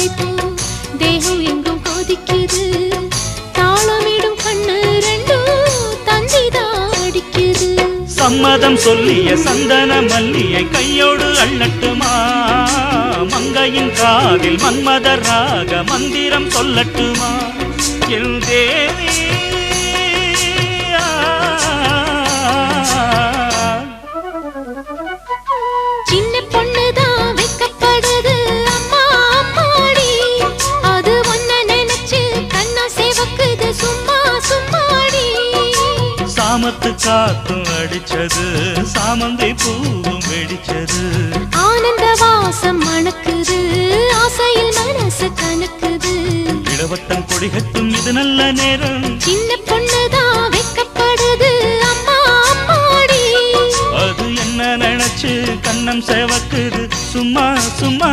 தாமரைப்பூ தேகம் எங்கும் கொதிக்குது தாளமிடும் கண்ணு ரெண்டும் தந்திதான் அடிக்குது சம்மதம் சொல்லிய சந்தன மல்லியை கையோடு அள்ளட்டுமா மங்கையின் காதில் மன்மதராக மந்திரம் சொல்லட்டுமா என் தேவி சின்ன பொண்ணுதான் வெக்கப்படுது அம்மா அம்மாடி அது ஒன்ன நினைச்சு கண்ணா சேவக்குது சும்மா சும்மாடி சாமத்து காத்தும் அடிச்சது சாமந்தை பூவும் வெடிச்சது ஆனந்த வாசம் மணக்குது ஆசையில் மனசு கணக்குது இளவட்டம் கொடிகட்டும் இது நல்ல நேரம் சின்ன பொண்ணுதான் வெக்கப்படுது அம்மா அம்மாடி அது என்ன நினைச்சு கண்ணம் சேவக்குது சும்மா சும்மா